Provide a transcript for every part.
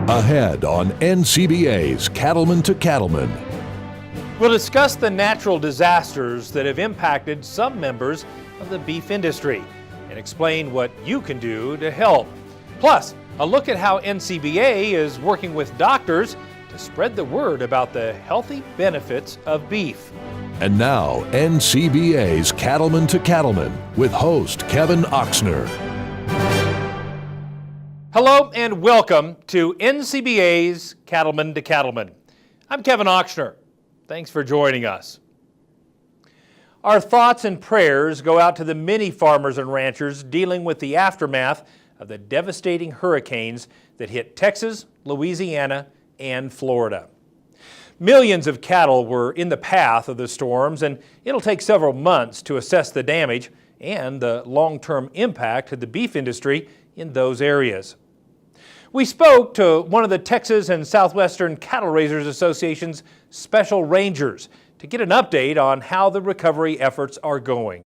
Ahead on NCBA's Cattlemen to Cattlemen. We'll discuss the natural disasters that have impacted some members of the beef industry and explain what you can do to help. Plus, a look at how NCBA is working with doctors to spread the word about the healthy benefits of beef. And now, NCBA's Cattlemen to Cattlemen with host Kevin Oxner. Hello and welcome to NCBA's Cattlemen to Cattlemen. I'm Kevin Oxner. Thanks for joining us. Our thoughts and prayers go out to the many farmers and ranchers dealing with the aftermath of the devastating hurricanes that hit Texas, Louisiana, and Florida. Millions of cattle were in the path of the storms, and it'll take several months to assess the damage and the long-term impact to the beef industry in those areas. We spoke to one of the Texas and Southwestern Cattle Raisers Association's special rangers to get an update on how the recovery efforts are going.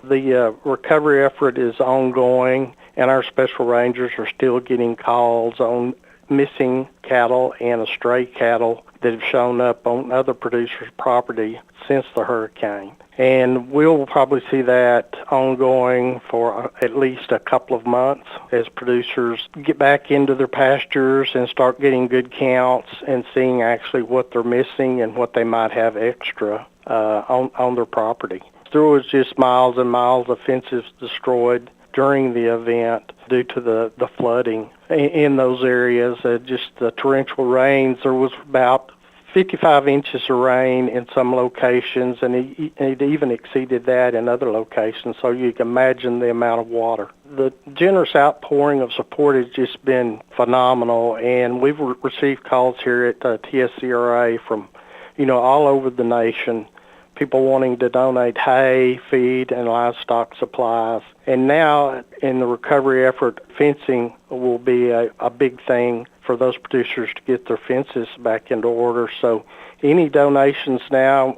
The recovery effort is ongoing, and our special rangers are still getting calls on missing cattle and stray cattle that have shown up on other producers' property since the hurricane. And we'll probably see that ongoing for at least a couple of months as producers get back into their pastures and start getting good counts and seeing actually what they're missing and what they might have extra on their property. There was just miles and miles of fences destroyed during the event due to the flooding in those areas. Just the torrential rains, there was about 55 inches of rain in some locations, and it even exceeded that in other locations, so you can imagine the amount of water. The generous outpouring of support has just been phenomenal, and we've received calls here at TSCRA from, all over the nation, people wanting to donate hay, feed, and livestock supplies. And now, in the recovery effort, fencing will be a big thing for those producers to get their fences back into order. So any donations now,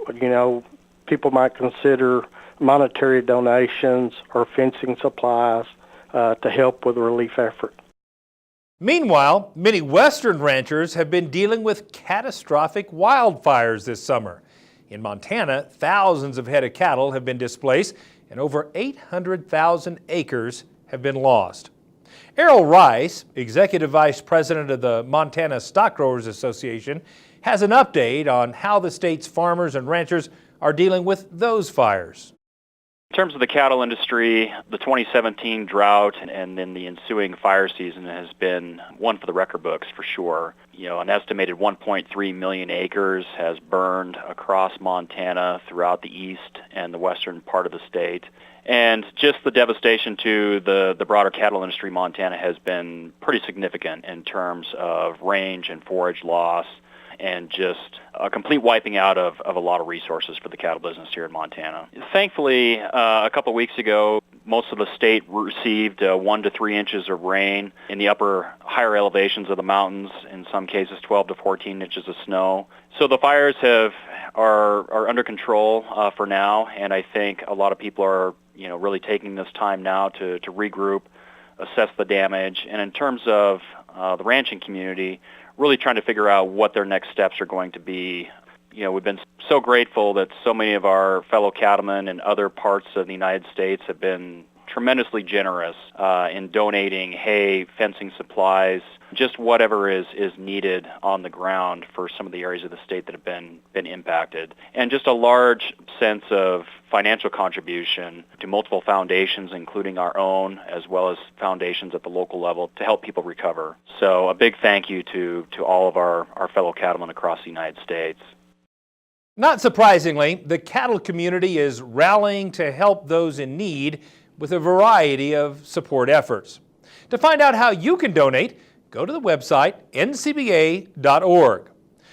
people might consider monetary donations or fencing supplies to help with the relief effort. Meanwhile, many Western ranchers have been dealing with catastrophic wildfires this summer. In Montana, thousands of head of cattle have been displaced and over 800,000 acres have been lost. Errol Rice, Executive Vice President of the Montana Stock Growers Association, has an update on how the state's farmers and ranchers are dealing with those fires. In terms of the cattle industry, the 2017 drought and then the ensuing fire season has been one for the record books for sure. An estimated 1.3 million acres has burned across Montana throughout the east and the western part of the state. And just the devastation to the broader cattle industry in Montana has been pretty significant in terms of range and forage loss, and just a complete wiping out of a lot of resources for the cattle business here in Montana. Thankfully, a couple of weeks ago, most of the state received 1 to 3 inches of rain in the higher elevations of the mountains, in some cases 12 to 14 inches of snow. So the fires are under control for now, and I think a lot of people are really taking this time now to regroup, assess the damage, and in terms of the ranching community, really trying to figure out what their next steps are going to be. We've been so grateful that so many of our fellow cattlemen in other parts of the United States have been tremendously generous in donating hay, fencing supplies, just whatever is needed on the ground for some of the areas of the state that have been impacted. And just a large sense of financial contribution to multiple foundations, including our own, as well as foundations at the local level to help people recover. So a big thank you to all of our fellow cattlemen across the United States. Not surprisingly, the cattle community is rallying to help those in need with a variety of support efforts. To find out how you can donate, go to the website ncba.org.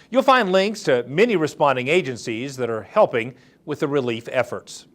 You'll find links to many responding agencies that are helping with the relief efforts.